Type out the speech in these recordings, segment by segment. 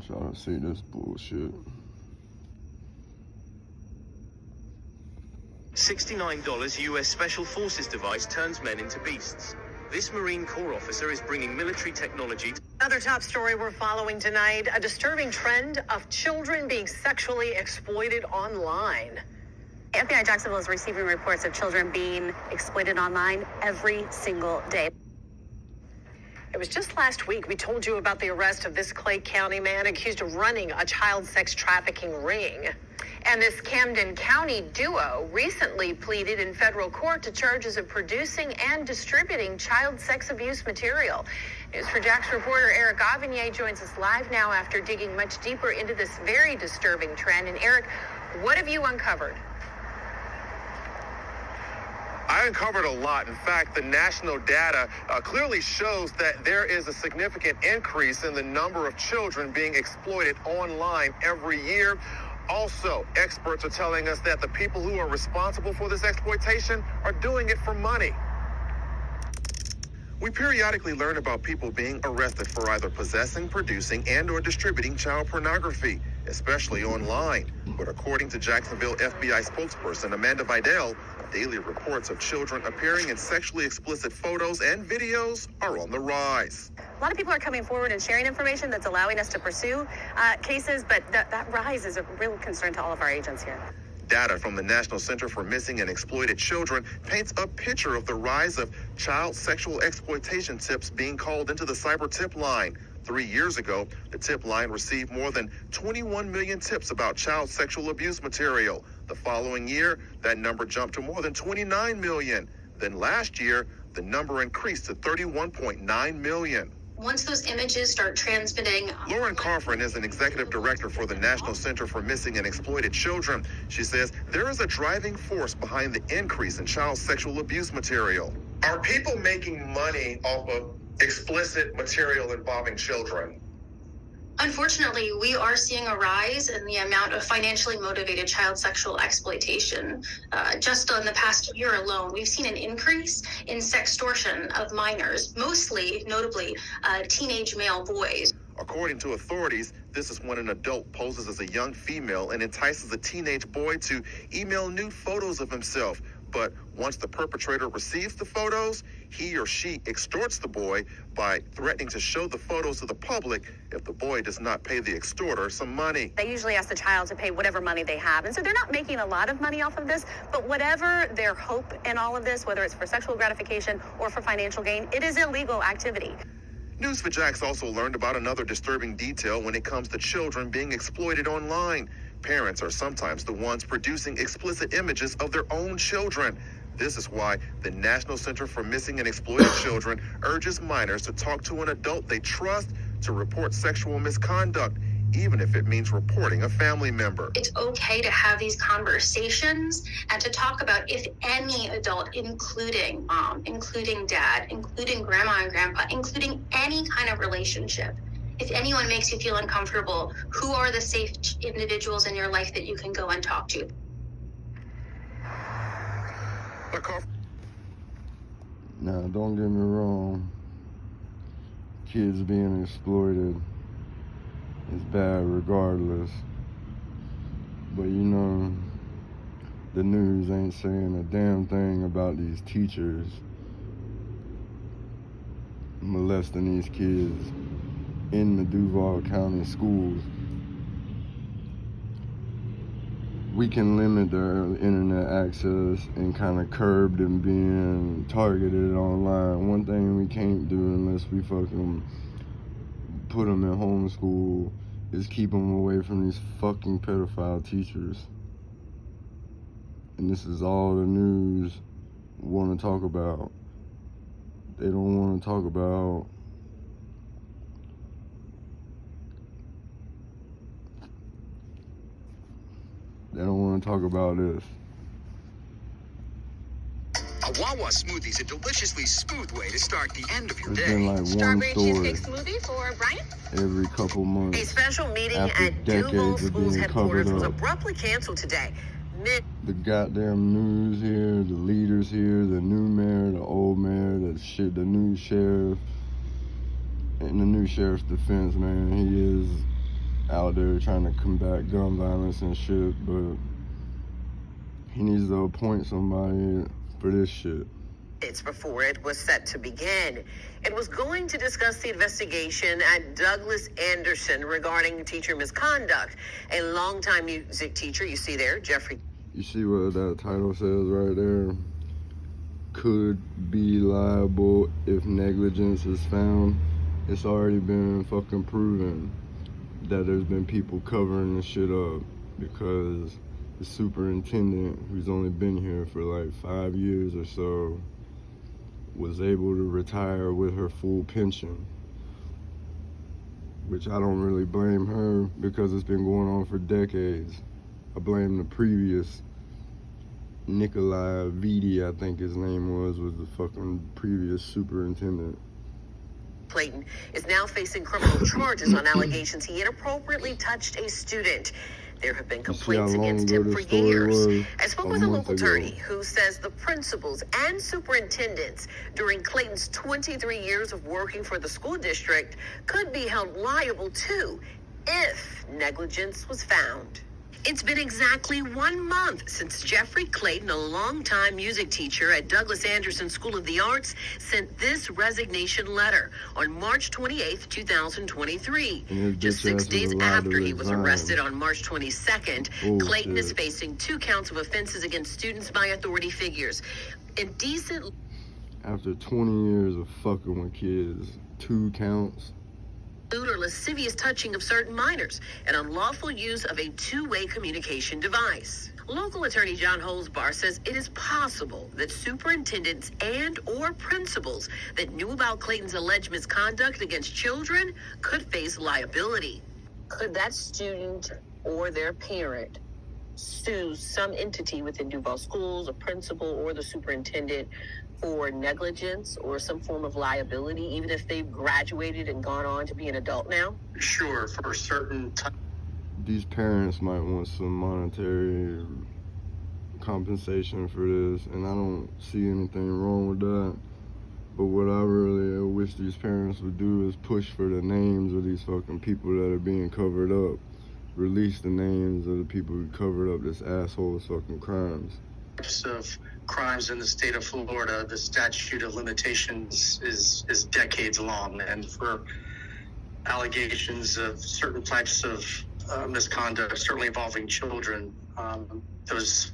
want y'all to see this bullshit. $69 US Special Forces device turns men into beasts. This Marine Corps officer is bringing military technology. Another top story we're following tonight, a disturbing trend of children being sexually exploited online. FBI Jacksonville is receiving reports of children being exploited online every single day. It was just last week we told you about the arrest of this Clay County man accused of running a child sex trafficking ring. And this Camden County duo recently pleaded in federal court to charges of producing and distributing child sex abuse material. News4Jax reporter Eric Avigné joins us live now after digging much deeper into this very disturbing trend. And Eric, what have you uncovered? I uncovered a lot. In fact, the national data clearly shows that there is a significant increase in the number of children being exploited online every year. Also, experts are telling us that the people who are responsible for this exploitation are doing it for money. We periodically learn about people being arrested for either possessing, producing, and/or distributing child pornography, especially online. But according to Jacksonville FBI spokesperson Amanda Vidal, daily reports of children appearing in sexually explicit photos and videos are on the rise. A lot of people are coming forward and sharing information that's allowing us to pursue cases, but that rise is a real concern to all of our agents here. Data from the National Center for Missing and Exploited Children paints a picture of the rise of child sexual exploitation tips being called into the cyber tip line. 3 years ago, the tip line received more than 21 million tips about child sexual abuse material. The following year, that number jumped to more than 29 million. Then last year, the number increased to 31.9 million. Once those images start transmitting. Lauren Coffrin is an executive director for the National Center for Missing and Exploited Children. She says there is a driving force behind the increase in child sexual abuse material. Are people making money off of explicit material involving children? Unfortunately, we are seeing a rise in the amount of financially motivated child sexual exploitation. Just on the past year alone, we've seen an increase in sextortion of minors, mostly, notably, teenage male boys. According to authorities, this is when an adult poses as a young female and entices a teenage boy to email nude photos of himself. But once the perpetrator receives the photos, he or she extorts the boy by threatening to show the photos to the public if the boy does not pay the extorter some money. They usually ask the child to pay whatever money they have. And so they're not making a lot of money off of this, but whatever their hope in all of this, whether it's for sexual gratification or for financial gain, it is illegal activity. News4Jax also learned about another disturbing detail when it comes to children being exploited online. Parents are sometimes the ones producing explicit images of their own children. This is why the National Center for Missing and Exploited Children urges minors to talk to an adult they trust to report sexual misconduct, even if it means reporting a family member. It's okay to have these conversations and to talk about if any adult, including mom, including dad, including grandma and grandpa, including any kind of relationship. If anyone makes you feel uncomfortable, who are the safe individuals in your life that you can go and talk to? Now, don't get me wrong. Kids being exploited is bad regardless. But you know, the news ain't saying a damn thing about these teachers molesting these kids in the Duval County schools. We can limit their internet access and kind of curb them being targeted online. One thing we can't do unless we fucking put them in homeschool is keep them away from these fucking pedophile teachers. And this is all the news want to talk about. They don't want to talk about They don't want to talk about this. A Wawa smoothie is a deliciously smooth way to start the end of your It's day. been like one Strawberry story cheesecake smoothie for Brian? every couple months. A special meeting After at Duval decades of School's being headquarters covered was up. abruptly canceled today. The goddamn news here, the leaders here, the new mayor, the old mayor, the new sheriff, and the new sheriff's defense, man. out there trying to combat gun violence and shit, but he needs to appoint somebody for this shit. It's before it was set to begin. It was going to discuss the investigation at Douglas Anderson regarding teacher misconduct. A longtime music teacher, you see there, Jeffrey. You see what that title says right there? Could be liable if negligence is found. It's already been fucking proven that there's been people covering this shit up, because the superintendent, who's only been here for like 5 years or so, was able to retire with her full pension, which I don't really blame her, because it's been going on for decades. I blame the previous Nikolai Vidi, I think his name was the fucking previous superintendent. Clayton is now facing criminal charges on allegations he inappropriately touched a student. There have been complaints against him for years. I spoke with a local attorney who says the principals and superintendents during Clayton's 23 years of working for the school district could be held liable too if negligence was found. It's been exactly 1 month since Jeffrey Clayton, a longtime music teacher at Douglas Anderson School of the Arts, sent this resignation letter on March 28th, 2023. Just 6 days after he was arrested on March 22nd, Clayton is facing 2 counts of offenses against students by authority figures. Indecent. After 20 years of fucking with kids, 2 counts. Lewd or lascivious touching of certain minors, and unlawful use of a two-way communication device. Local attorney John Holzbar says it is possible that superintendents and or principals that knew about Clayton's alleged misconduct against children could face liability. Could that student or their parent sue some entity within Duval schools, a principal or the superintendent, for negligence or some form of liability, even if they've graduated and gone on to be an adult now? Sure, for certain time. These parents might want some monetary compensation for this, and I don't see anything wrong with that. But what I really wish these parents would do is push for the names of these fucking people that are being covered up. Release the names of the people who covered up this asshole's fucking crimes. Of crimes in the state of Florida, the statute of limitations is decades long, and for allegations of certain types of misconduct, certainly involving children, those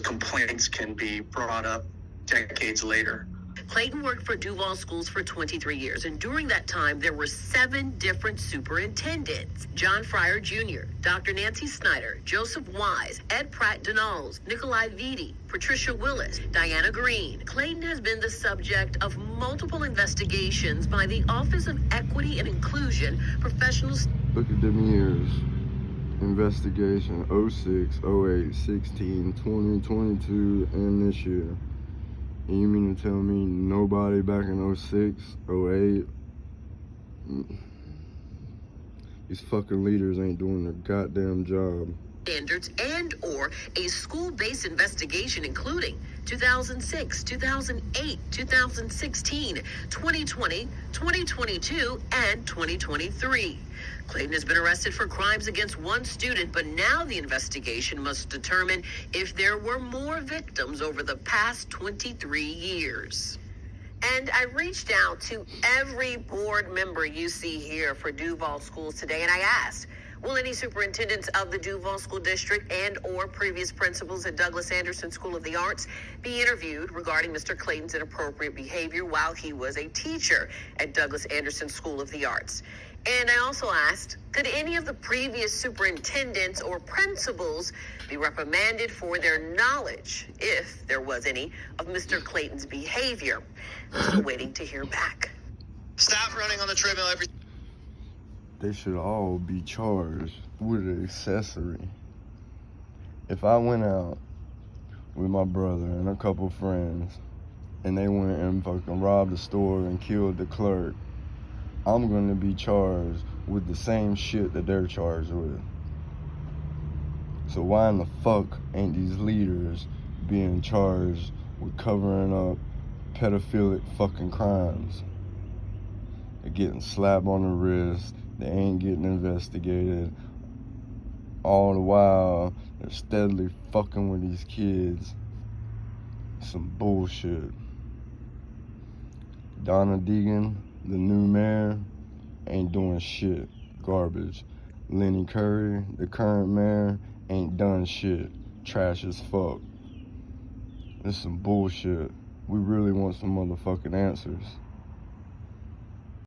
complaints can be brought up decades later. Clayton worked for Duval schools for 23 years, and during that time, there were 7 different superintendents. John Fryer Jr., Dr. Nancy Snyder, Joseph Wise, Ed Pratt-Donalds, Nikolai Vidi, Patricia Willis, Diana Green. Clayton has been the subject of multiple investigations by the Office of Equity and Inclusion Professionals. Look at them years. Investigation 06, 08, 16, 20, 22, and this year. And you mean to tell me nobody back in 06, 08? These fucking leaders ain't doing their goddamn job. Standards and or a school-based investigation including 2006, 2008, 2016, 2020, 2022, and 2023. Clayton has been arrested for crimes against 1 student, but now the investigation must determine if there were more victims over the past 23 years. And I reached out to every board member you see here for Duval schools today, and I asked, will any superintendents of the Duval School District and or previous principals at Douglas Anderson School of the Arts be interviewed regarding Mr. Clayton's inappropriate behavior while he was a teacher at Douglas Anderson School of the Arts? And I also asked, could any of the previous superintendents or principals be reprimanded for their knowledge, if there was any, of Mr. Clayton's behavior? I'm still waiting to hear back. Stop running on the treadmill every... They should all be charged with an accessory. If I went out with my brother and a couple friends and they went and fucking robbed the store and killed the clerk, I'm gonna be charged with the same shit that they're charged with. So why in the fuck ain't these leaders being charged with covering up pedophilic fucking crimes? They're getting slapped on the wrist, They ain't getting investigated. All the while, they're steadily fucking with these kids. Some bullshit. Donna Deegan, the new mayor, ain't doing shit. Garbage. Lenny Curry, the current mayor, ain't done shit. Trash as fuck. This is some bullshit. We really want some motherfucking answers.